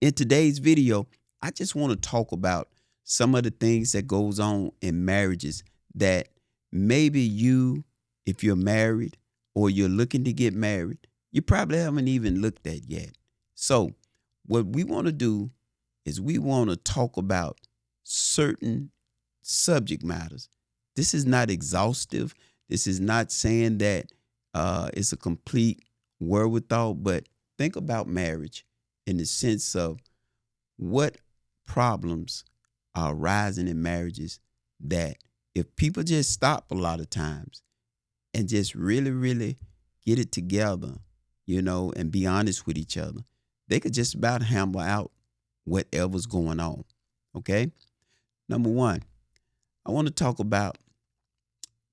In today's video, I just want to talk about some of the things that goes on in marriages that maybe you, if you're married or you're looking to get married, you probably haven't even looked at yet. So, what we want to do is we want to talk about certain subject matters. This is not exhaustive. This is not saying that it's a complete wherewithal, but think about marriage in the sense of what problems are arising in marriages that if people just stop a lot of times and just really, really get it together, and be honest with each other, they could just about hammer out whatever's going on. Okay. Number one, I want to talk about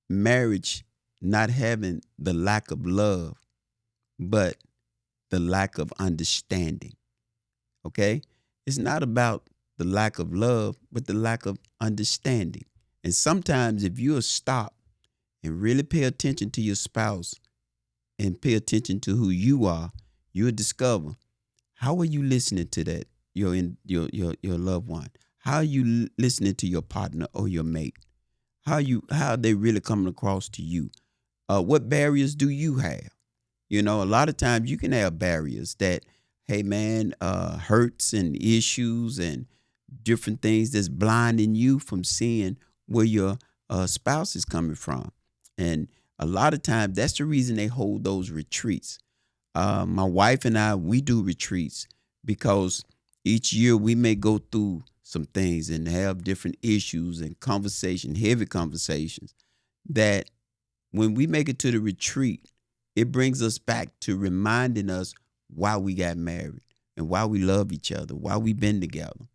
marriage not having the lack of love, but the lack of understanding. Okay. It's not about the lack of love, but the lack of understanding. And sometimes if you'll stop and really pay attention to your spouse and pay attention to who you are, you'll discover how are you listening to that your loved one? How are you listening to your partner or your mate? How are they really coming across to you? What barriers do you have? A lot of times you can have barriers that, hey man, hurts and issues and different things that's blinding you from seeing where your spouse is coming from. And a lot of times that's the reason they hold those retreats. My wife and I, we do retreats because each year we may go through some things and have different issues and heavy conversations that when we make it to the retreat, it brings us back to reminding us why we got married and why we love each other, why we've been together,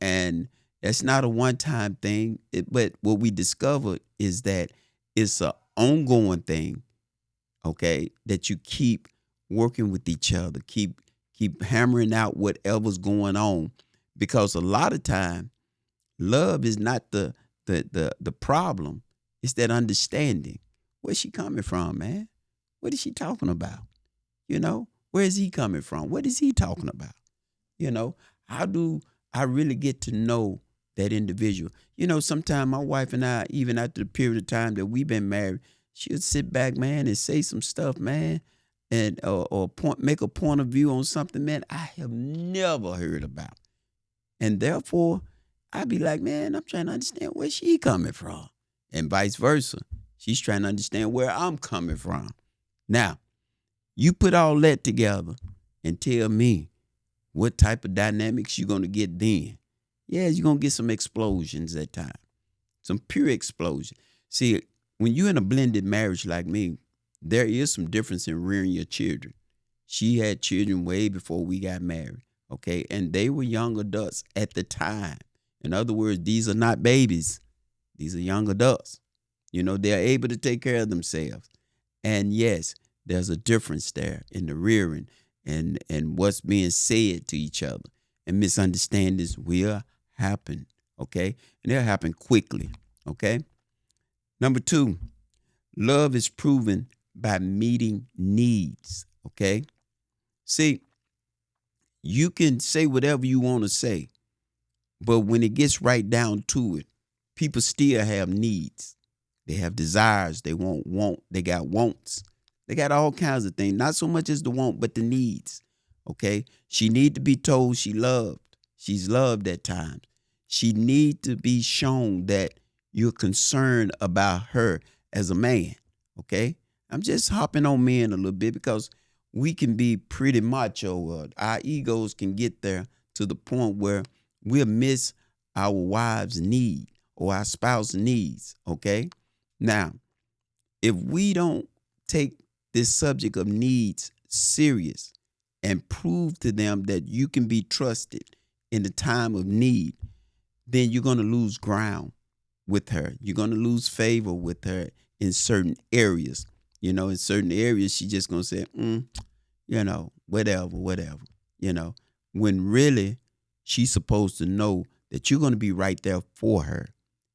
and that's not a one-time thing. But what we discovered is that it's an ongoing thing, okay, that you keep working with each other, keep hammering out whatever's going on, because a lot of time love is not the problem. It's that understanding. Where's she coming from, man? What is she talking about? Where is he coming from? What is he talking about? How do I really get to know that individual? Sometimes my wife and I, even after the period of time that we've been married, she'll sit back, man, and say some stuff, man, and make a point of view on something, man, I have never heard about. And therefore, I'd be like, man, I'm trying to understand where she coming from. And vice versa. She's trying to understand where I'm coming from. Now, you put all that together and tell me what type of dynamics you're going to get then. Yeah, you're going to get some explosions at times, some pure explosion. See, when you're in a blended marriage like me, there is some difference in rearing your children. She had children way before we got married, okay? And they were young adults at the time. In other words, these are not babies. These are young adults. They're able to take care of themselves. And yes, there's a difference there in the rearing and what's being said to each other. And misunderstandings will happen, okay? And they'll happen quickly, okay? Number two, love is proven by meeting needs, okay? See, you can say whatever you want to say, but when it gets right down to it, people still have needs. They have desires. They they got wants. They got all kinds of things. Not so much as the want, but the needs. Okay. She need to be told she loved. She's loved at times. She need to be shown that you're concerned about her as a man. Okay. I'm just hopping on men a little bit because we can be pretty macho. Our egos can get there to the point where we'll miss our wives' need or our spouse needs. Okay. Now, if we don't take this subject of needs serious and prove to them that you can be trusted in the time of need, then you're going to lose ground with her. You're going to lose favor with her in certain areas. In certain areas, she's just going to say, whatever, when really she's supposed to know that you're going to be right there for her.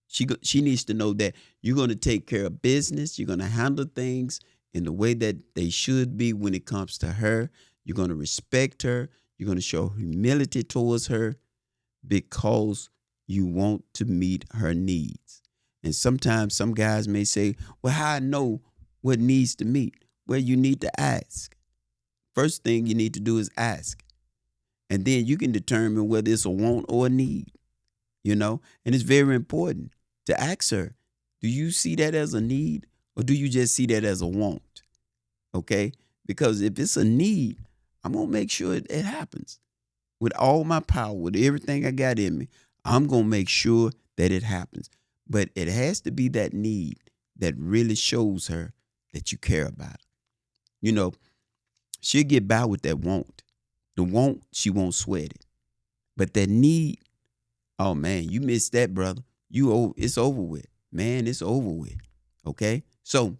She needs to know that you're going to take care of business. You're going to handle things in the way that they should be when it comes to her. You're going to respect her. You're going to show humility towards her because you want to meet her needs. And sometimes some guys may say, well, how I know what needs to meet? Well, you need to ask. First thing you need to do is ask. And then you can determine whether it's a want or a need, And it's very important to ask her, do you see that as a need or do you just see that as a want? Okay? Because if it's a need, I'm going to make sure it happens. With all my power, with everything I got in me, I'm going to make sure that it happens. But it has to be that need that really shows her that you care about her. She'll get by with that want. The want, she won't sweat it. But that need, oh man, you missed that, brother. It's over with. Man, it's over with. Okay? So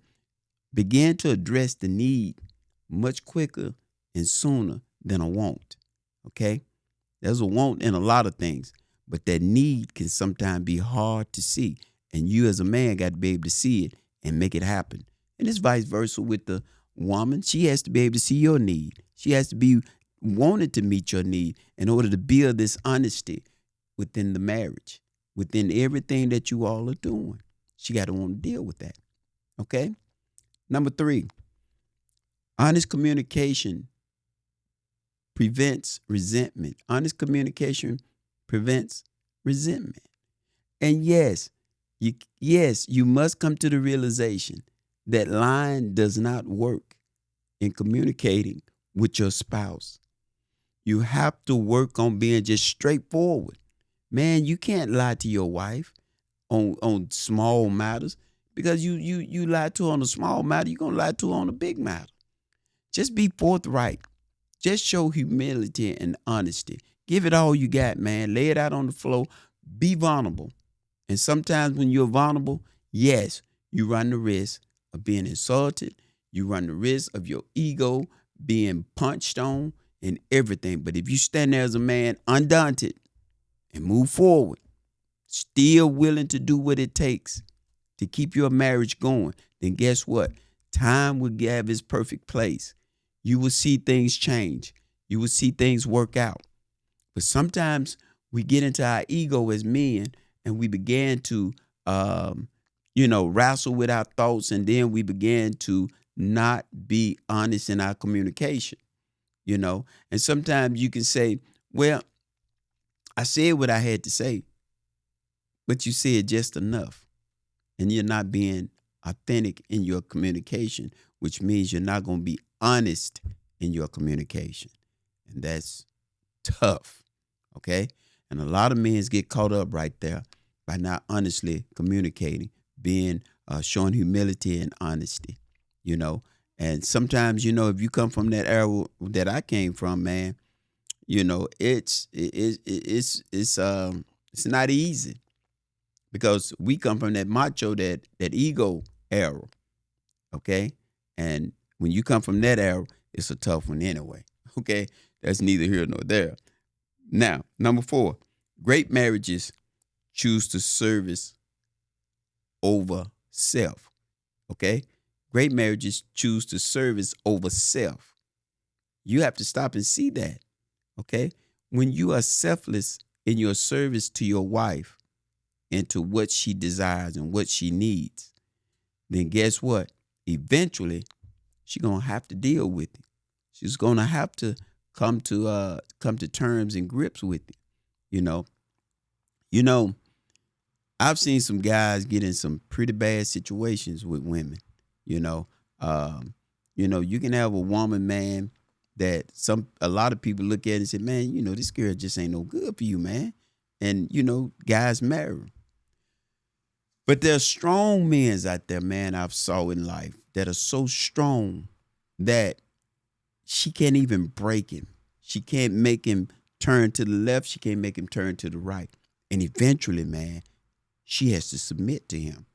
begin to address the need much quicker and sooner than a want. Okay? There's a want in a lot of things, but that need can sometimes be hard to see. And you as a man got to be able to see it and make it happen. And it's vice versa with the woman. She has to be able to see your need. She has to be wanted to meet your need in order to build this honesty within the marriage, within everything that you all are doing. She got to want to deal with that. Okay? Number 3, honest communication prevents resentment. Honest communication prevents resentment. And yes, you must come to the realization that lying does not work in communicating with your spouse. You have to work on being just straightforward. Man, you can't lie to your wife on small matters, because you lie to her on a small matter, you're going to lie to her on a big matter. Just be forthright. Just show humility and honesty. Give it all you got, man. Lay it out on the floor. Be vulnerable. And sometimes when you're vulnerable, yes, you run the risk of being insulted. You run the risk of your ego being punched on and everything. But if you stand there as a man undaunted and move forward, still willing to do what it takes to keep your marriage going, then guess what? Time will have its perfect place. You will see things change. You will see things work out. But sometimes we get into our ego as men and we begin to, wrestle with our thoughts, and then we begin to not be honest in our communication, And sometimes you can say, well, I said what I had to say, but you said just enough. And you're not being authentic in your communication, which means you're not going to be honest in your communication. And that's tough, okay? And a lot of men get caught up right there by not honestly communicating, being showing humility and honesty, And sometimes, if you come from that era that I came from, man, it's not easy, because we come from that macho, that ego era, okay? And when you come from that era, it's a tough one anyway, okay? That's neither here nor there. Now, number 4, great marriages choose to service over self, okay? Great marriages choose to service over self. You have to stop and see that, okay? When you are selfless in your service to your wife and to what she desires and what she needs, then guess what? Eventually, she's going to have to deal with it. She's going to have to come to terms and grips with it, I've seen some guys get in some pretty bad situations with women, you can have a woman, man, that a lot of people look at and say, man, this girl just ain't no good for you, man. And, guys marry her. But there's strong men out there, man, I've saw in life that are so strong that she can't even break him. She can't make him turn to the left. She can't make him turn to the right. And eventually, man, she has to submit to him.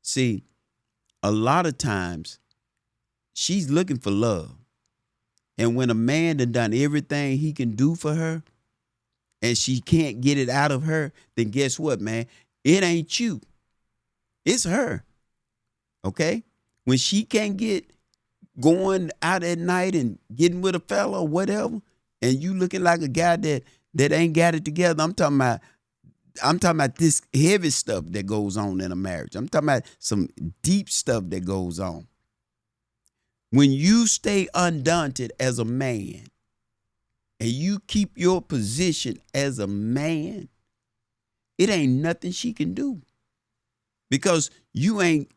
See, a lot of times she's looking for love. And when a man done everything he can do for her and she can't get it out of her, then guess what, man? It ain't you. It's her. Okay? When she can't get going out at night and getting with a fella or whatever, and you looking like a guy that ain't got it together. I'm talking about this heavy stuff that goes on in a marriage. I'm talking about some deep stuff that goes on. When you stay undaunted as a man and you keep your position as a man, it ain't nothing she can do. Because you ain't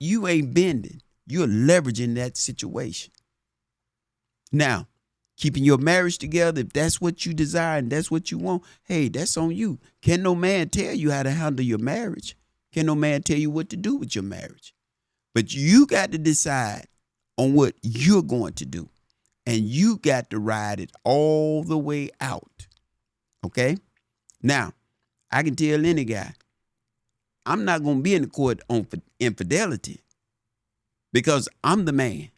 bending. You're leveraging that situation. Now, keeping your marriage together, if that's what you desire and that's what you want, hey, that's on you. Can no man tell you how to handle your marriage? Can no man tell you what to do with your marriage? But you got to decide on what you're going to do. And you got to ride it all the way out. Okay? Now, I can tell any guy, I'm not going to be in the court on infidelity because I'm the man.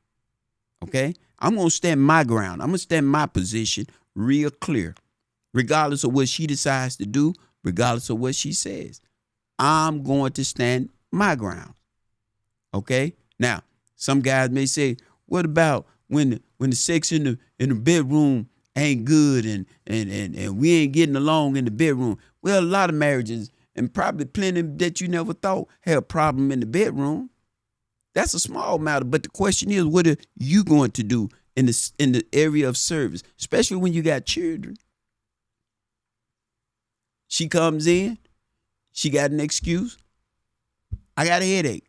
Okay? I'm going to stand my ground. I'm going to stand my position real clear, regardless of what she decides to do, regardless of what she says. I'm going to stand my ground. Okay? Now, some guys may say, what about when the sex in the bedroom ain't good and we ain't getting along in the bedroom? Well, a lot of marriages, and probably plenty that you never thought had a problem in the bedroom. That's a small matter, but the question is, what are you going to do in the area of service, especially when you got children? She comes in, she got an excuse. I got a headache.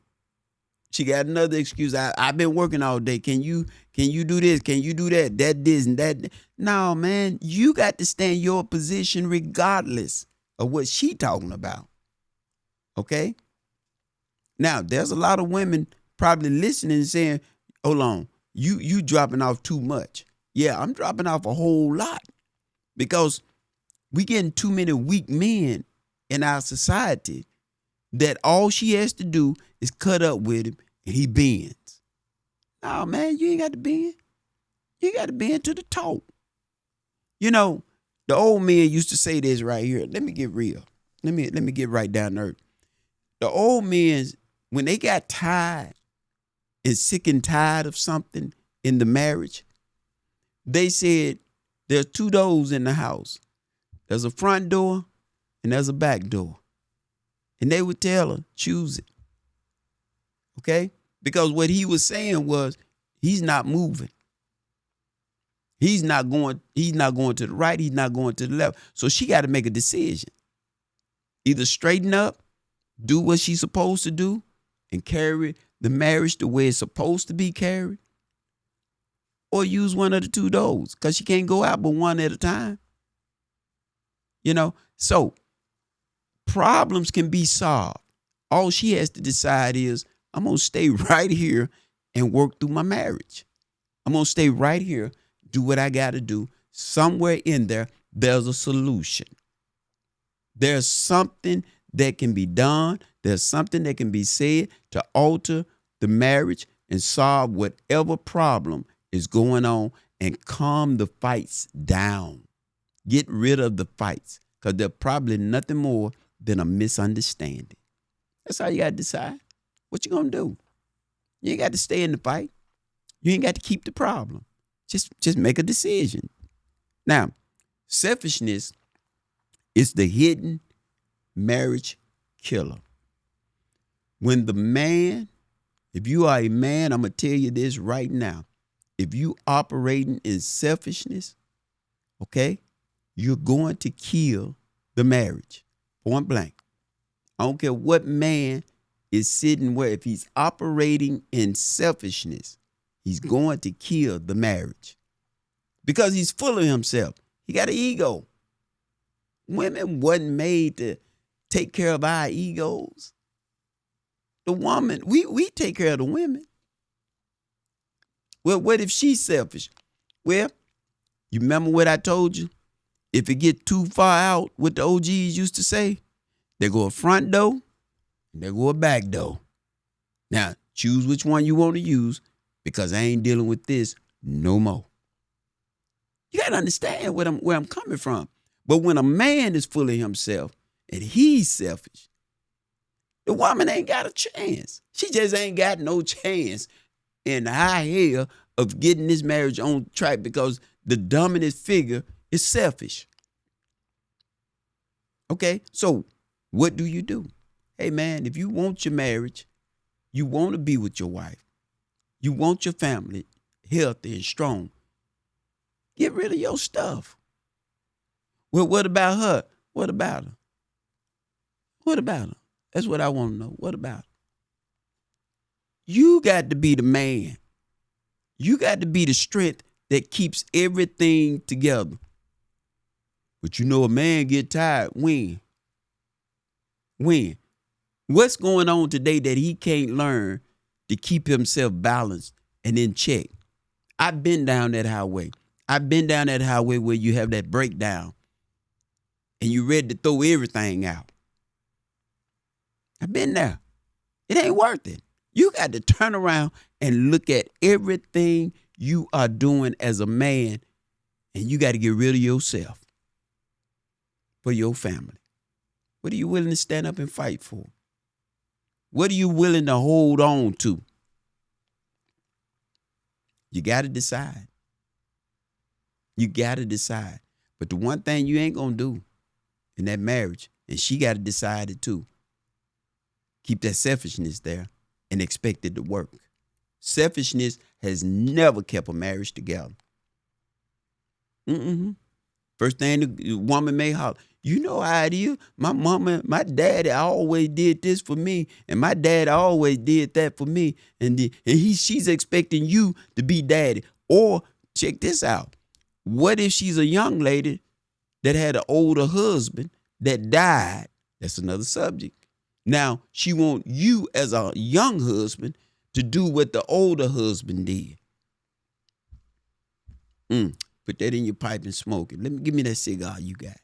She got another excuse. I've been working all day. Can you do this? Can you do that? That this and that. No, man, you got to stand your position regardless of what she talking about. Okay? Now, there's a lot of women probably listening and saying, hold on, you dropping off too much. Yeah, I'm dropping off a whole lot because we getting too many weak men in our society that all she has to do is cut up with him and he bends. No, man, you ain't got to bend. You got to bend to the talk. You know, the old men used to say this right here. Let me get real. Let me get right down to earth. The old men, when they got tired and sick and tired of something in the marriage, they said there's two doors in the house. There's a front door and there's a back door. And they would tell her, choose it. Okay? Because what he was saying was, he's not moving. He's not going to the right, he's not going to the left. So she got to make a decision. Either straighten up, do what she's supposed to do, and carry the marriage the way it's supposed to be carried, or use one of the two doors, because she can't go out but one at a time. You know, so problems can be solved. All she has to decide is, I'm going to stay right here and work through my marriage. I'm going to stay right here, do what I got to do. Somewhere in there, there's a solution. There's something that can be done. There's something that can be said to alter the marriage and solve whatever problem is going on and calm the fights down. Get rid of the fights, because they're probably nothing more than a misunderstanding. That's how you got to decide what you going to do. You ain't got to stay in the fight. You ain't got to keep the problem. Just make a decision. Now, selfishness is the hidden marriage killer. When the man, if you are a man, I'm going to tell you this right now. If you operating in selfishness, okay, you're going to kill the marriage. Point blank. I don't care what man is sitting where, if he's operating in selfishness, he's going to kill the marriage because he's full of himself. He got an ego. Women wasn't made to take care of our egos. The woman, we take care of the women. Well, what if she's selfish? Well, you remember what I told you? If it get too far out, what the OGs used to say, there go a front door and there go a back door. Now, choose which one you want to use, because I ain't dealing with this no more. You got to understand where I'm coming from. But when a man is full of himself and he's selfish, the woman ain't got a chance. She just ain't got no chance in the high hell of getting this marriage on track, because the dominant figure It's selfish. Okay? So what do? Hey man, if you want your marriage, you want to be with your wife, you want your family healthy and strong, get rid of your stuff. Well, what about her? What about her? What about her? That's what I want to know. What about her? You got to be the man. You got to be the strength that keeps everything together. But you know a man get tired when? When? What's going on today that he can't learn to keep himself balanced and in check? I've been down that highway. I've been down that highway where you have that breakdown and you're ready to throw everything out. I've been there. It ain't worth it. You got to turn around and look at everything you are doing as a man, and you got to get rid of yourself for your family. What are you willing to stand up and fight for? What are you willing to hold on to? You got to decide. You got to decide. But the one thing you ain't going to do in that marriage, and she got to decide it too, keep that selfishness there and expect it to work. Selfishness has never kept a marriage together. First thing the woman may holler, you know how it is. My mama, my daddy always did this for me, and my dad always did that for me. And she's expecting you to be daddy. Or check this out. What if she's a young lady that had an older husband that died? That's another subject. Now, she want you as a young husband to do what the older husband did. Put that in your pipe and smoke it. Give me that cigar you got.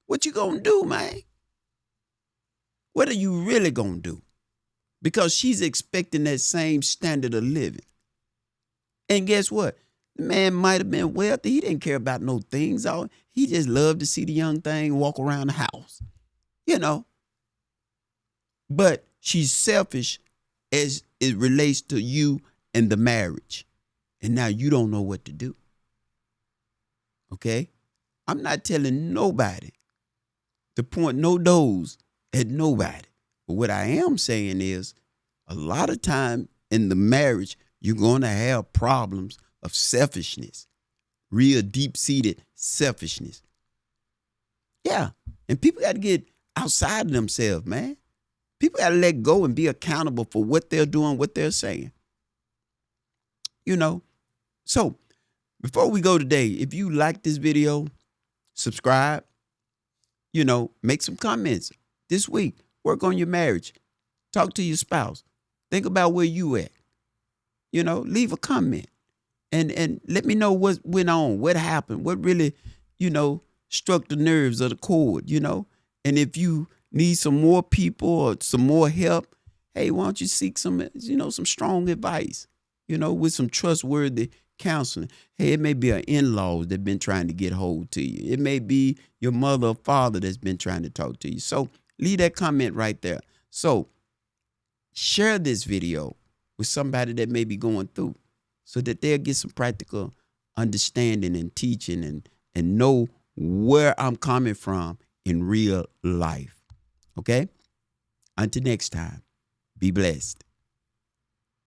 What you gonna do, man? What are you really gonna do? Because she's expecting that same standard of living. And guess what? The man might have been wealthy. He didn't care about no things. He just loved to see the young thing walk around the house. You know. But she's selfish as it relates to you and the marriage. And now you don't know what to do. Okay? I'm not telling nobody to point no nose at nobody. But what I am saying is a lot of time in the marriage, you're going to have problems of selfishness, real deep-seated selfishness. Yeah. And people got to get outside of themselves, man. People got to let go and be accountable for what they're doing, what they're saying. You know? So, before we go today, if you like this video, subscribe, make some comments this week. Work on your marriage. Talk to your spouse. Think about where you at. Leave a comment and let me know what went on, what happened, what really, struck the nerves of the chord, And if you need some more people or some more help, hey, why don't you seek some strong advice, with some trustworthy counseling. Hey, it may be an in-law that's been trying to get hold to you. It may be your mother or father that's been trying to talk to you. So leave that comment right there. So share this video with somebody that may be going through so that they'll get some practical understanding and teaching and know where I'm coming from in real life. Okay? Until next time, be blessed.